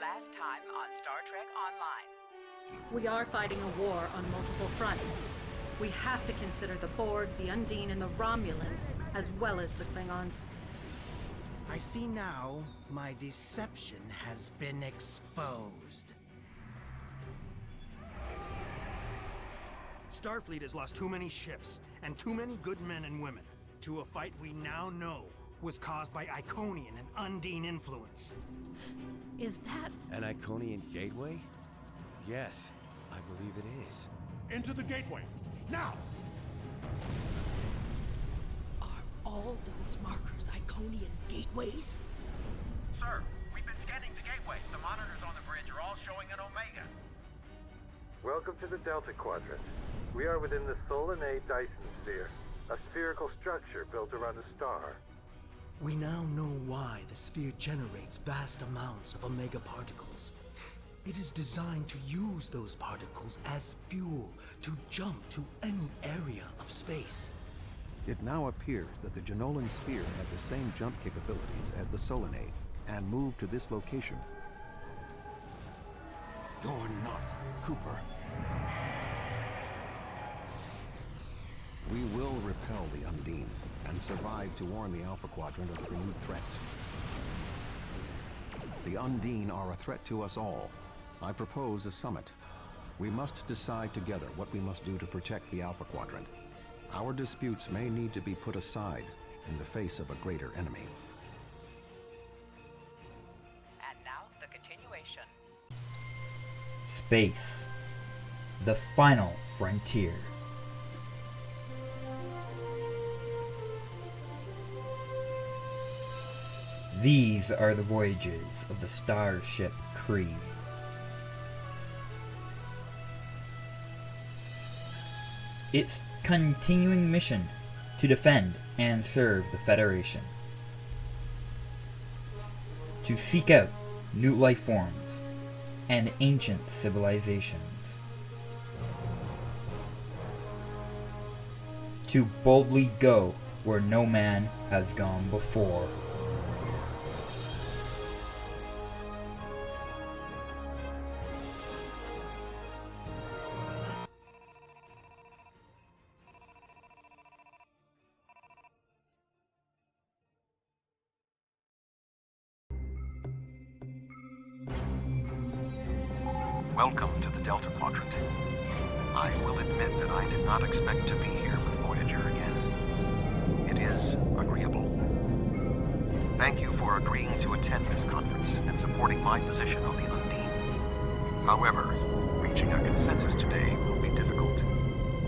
Last time on Star Trek Online. We are fighting a war on multiple fronts. We have to consider the Borg, the Undine, and the Romulans, as well as the Klingons. I see now my deception has been exposed. Starfleet has lost too many ships and too many good men and women to a fight we now know was caused by Iconian and Undine influence. Is that... An Iconian gateway? Yes, I believe it is. Into the gateway, now! Are all those markers Iconian gateways? Sir, we've been scanning the gateway. The monitors on the bridge are all showing an Omega. Welcome to the Delta Quadrant. We are within the Solanae Dyson Sphere, a spherical structure built around a star. We now know why the sphere generates vast amounts of Omega particles. It is designed to use those particles as fuel to jump to any area of space. It now appears that the Jenolan Sphere had the same jump capabilities as the Solanae, and moved to this location. You're not Cooper. We will repel the Undine, and survive to warn the Alpha Quadrant of the renewed threat. The Undine are a threat to us all. I propose a summit. We must decide together what we must do to protect the Alpha Quadrant. Our disputes may need to be put aside in the face of a greater enemy. And now, the continuation. Space. The final frontier. These are the voyages of the starship Kree. Its continuing mission to defend and serve the Federation. To seek out new life forms and ancient civilizations. To boldly go where no man has gone before. Welcome to the Delta Quadrant. I will admit that I did not expect to be here with Voyager again. It is agreeable. Thank you for agreeing to attend this conference and supporting my position on the Undine. However, reaching a consensus today will be difficult.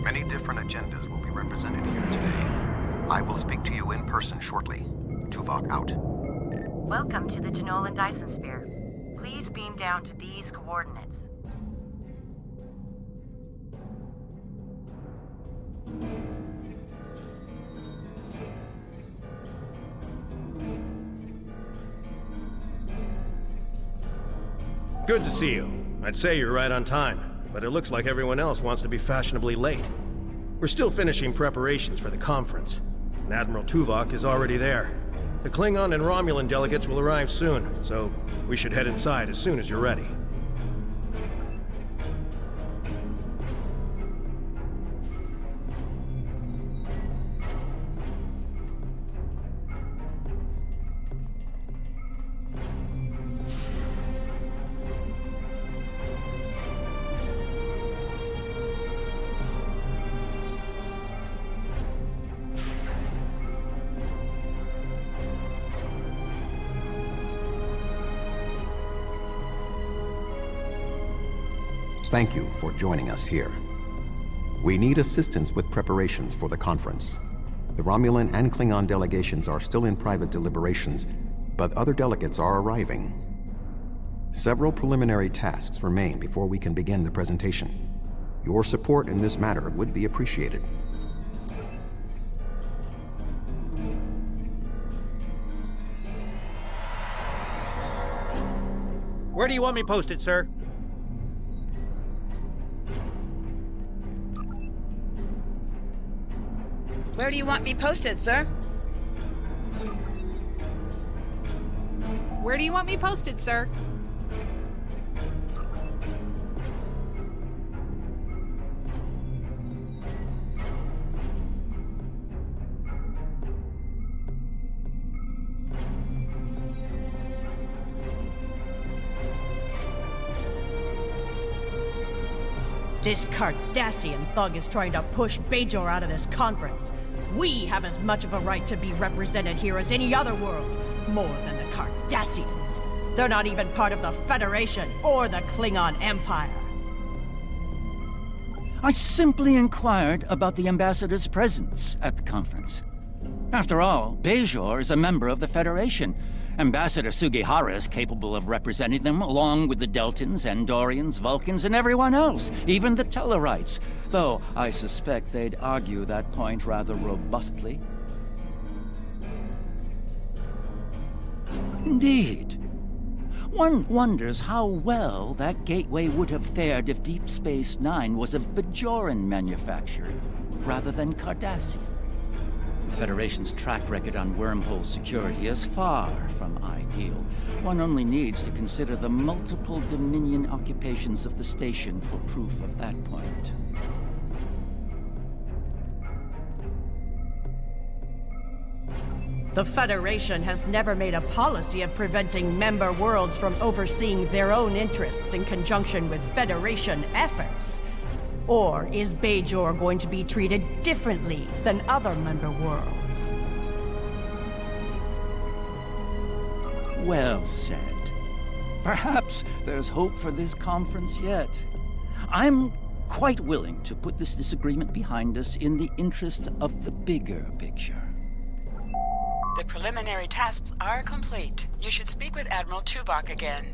Many different agendas will be represented here today. I will speak to you in person shortly. Tuvok out. Welcome to the Jenolan Dyson Sphere. Please beam down to these coordinates. Good to see you. I'd say you're right on time, but it looks like everyone else wants to be fashionably late. We're still finishing preparations for the conference, and Admiral Tuvok is already there. The Klingon and Romulan delegates will arrive soon, so we should head inside as soon as you're ready. Thank you for joining us here. We need assistance with preparations for the conference. The Romulan and Klingon delegations are still in private deliberations, but other delegates are arriving. Several preliminary tasks remain before we can begin the presentation. Your support in this matter would be appreciated. Where do you want me posted, sir? Where do you want me posted, sir? Where do you want me posted, sir? This Cardassian thug is trying to push Bajor out of this conference. We have as much of a right to be represented here as any other world, more than the Cardassians. They're not even part of the Federation or the Klingon Empire. I simply inquired about the ambassador's presence at the conference. After all, Bajor is a member of the Federation. Ambassador Sugihara is capable of representing them, along with the Deltans, Andorians, Vulcans, and everyone else, even the Tellarites. Though I suspect they'd argue that point rather robustly. Indeed. One wonders how well that gateway would have fared if Deep Space Nine was of Bajoran manufacture, rather than Cardassian. The Federation's track record on wormhole security is far from ideal. One only needs to consider the multiple Dominion occupations of the station for proof of that point. The Federation has never made a policy of preventing member worlds from overseeing their own interests in conjunction with Federation efforts. Or is Bajor going to be treated differently than other member worlds? Well said. Perhaps there's hope for this conference yet. I'm quite willing to put this disagreement behind us in the interest of the bigger picture. The preliminary tasks are complete. You should speak with Admiral Tuvok again.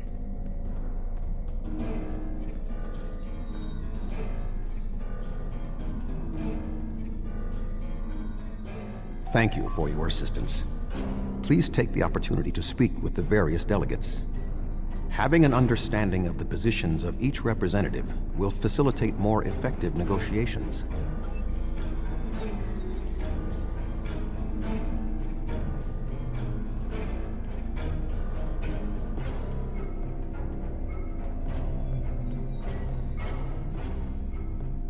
Thank you for your assistance. Please take the opportunity to speak with the various delegates. Having an understanding of the positions of each representative will facilitate more effective negotiations.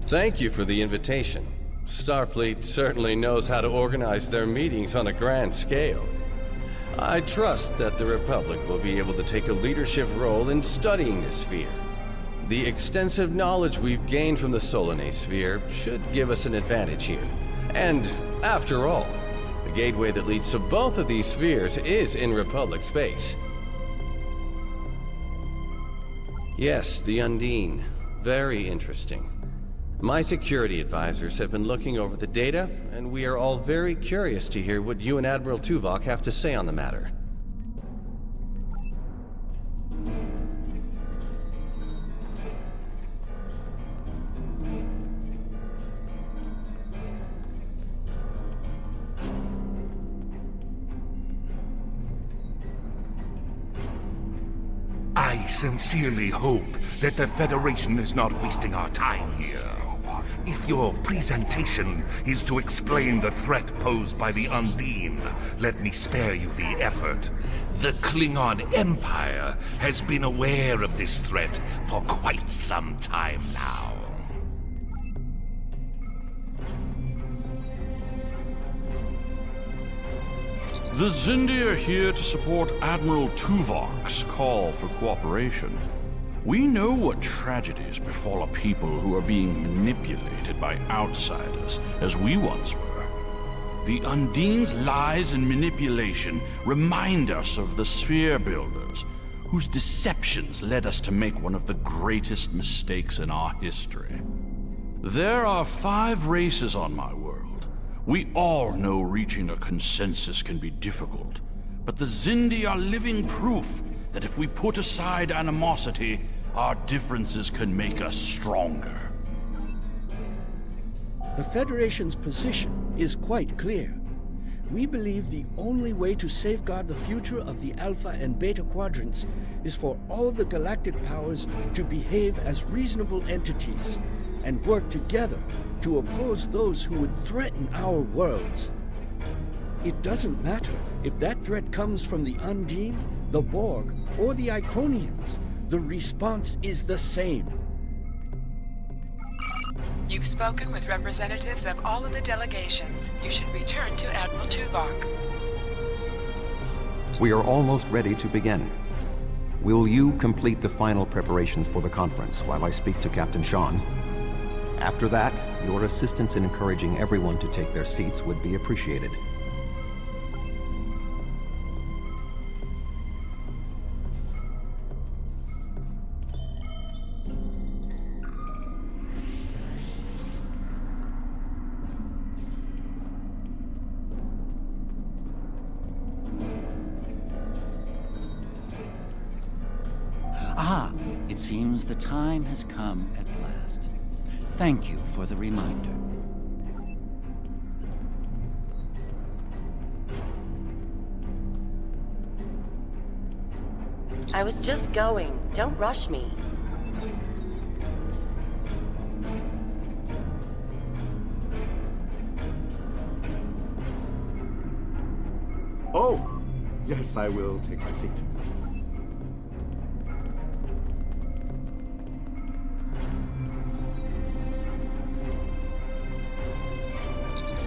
Thank you for the invitation. Starfleet certainly knows how to organize their meetings on a grand scale. I trust that the Republic will be able to take a leadership role in studying the sphere. The extensive knowledge we've gained from the Solanae sphere should give us an advantage here. And, after all, the gateway that leads to both of these spheres is in Republic space. Yes, the Undine. Very interesting. My security advisors have been looking over the data, and we are all very curious to hear what you and Admiral Tuvok have to say on the matter. I sincerely hope that the Federation is not wasting our time here. If your presentation is to explain the threat posed by the Undine, let me spare you the effort. The Klingon Empire has been aware of this threat for quite some time now. The Xindi are here to support Admiral Tuvok's call for cooperation. We know what tragedies befall a people who are being manipulated by outsiders, as we once were. The Undine's lies and manipulation remind us of the Sphere Builders, whose deceptions led us to make one of the greatest mistakes in our history. There are 5 races on my world. We all know reaching a consensus can be difficult, but the Xindi are living proof that if we put aside animosity, our differences can make us stronger. The Federation's position is quite clear. We believe the only way to safeguard the future of the Alpha and Beta Quadrants is for all the galactic powers to behave as reasonable entities and work together to oppose those who would threaten our worlds. It doesn't matter if that threat comes from the Undine, the Borg, or the Iconians. The response is the same. You've spoken with representatives of all of the delegations. You should return to Admiral Tuvok. We are almost ready to begin. Will you complete the final preparations for the conference while I speak to Captain Sean? After that, your assistance in encouraging everyone to take their seats would be appreciated. Ah, it seems the time has come at last. Thank you for the reminder. I was just going. Don't rush me. Oh, yes, I will take my seat.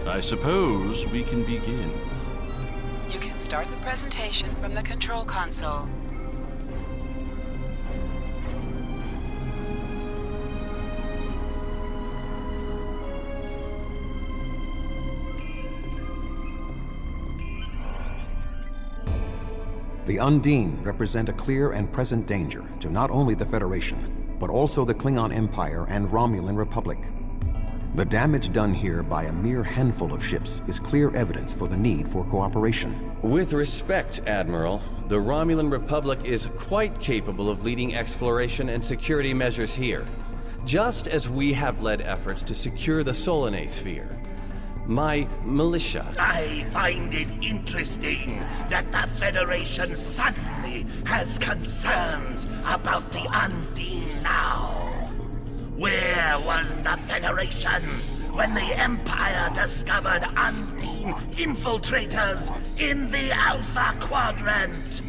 I suppose we can begin. You can start the presentation from the control console. The Undine represent a clear and present danger to not only the Federation, but also the Klingon Empire and Romulan Republic. The damage done here by a mere handful of ships is clear evidence for the need for cooperation. With respect, Admiral, the Romulan Republic is quite capable of leading exploration and security measures here, just as we have led efforts to secure the Solanae Sphere. My militia... I find it interesting that the Federation suddenly has concerns about the Undine now. Where was the Federation when the Empire discovered Undine infiltrators in the Alpha Quadrant?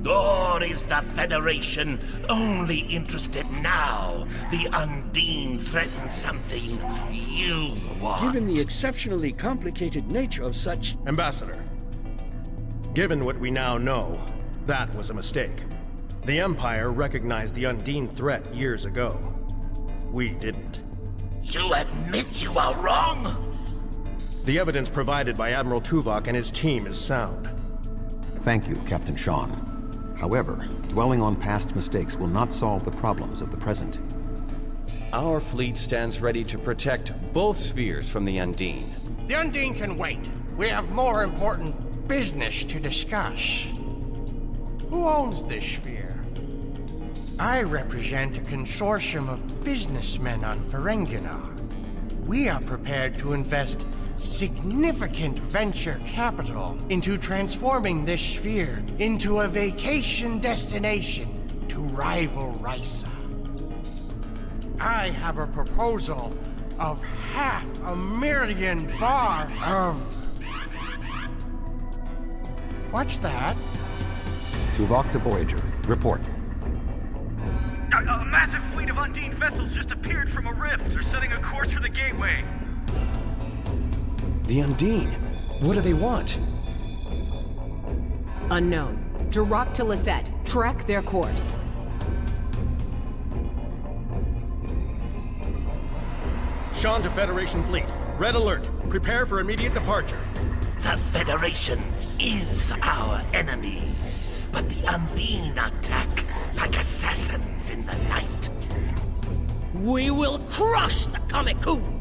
Or is the Federation only interested now the Undine threatens something you want? Given the exceptionally complicated nature of such... Ambassador, given what we now know, that was a mistake. The Empire recognized the Undine threat years ago. We didn't. You admit you are wrong? The evidence provided by Admiral Tuvok and his team is sound. Thank you, Captain Sean. However, dwelling on past mistakes will not solve the problems of the present. Our fleet stands ready to protect both spheres from the Undine. The Undine can wait. We have more important business to discuss. Who owns this sphere? I represent a consortium of businessmen on Ferenginar. We are prepared to invest significant venture capital into transforming this sphere into a vacation destination to rival Risa. I have a proposal of 500,000 bar of... What's that? Tuvok to Voyager. Report. A massive fleet of Undine vessels just appeared from a rift. They're setting a course for the gateway. The Undine? What do they want? Unknown. Drop to Lisette. Track their course. Sean to Federation Fleet. Red alert. Prepare for immediate departure. The Federation is our enemy, but the Undine attack like assassins in the night. We will crush the Comic-Con!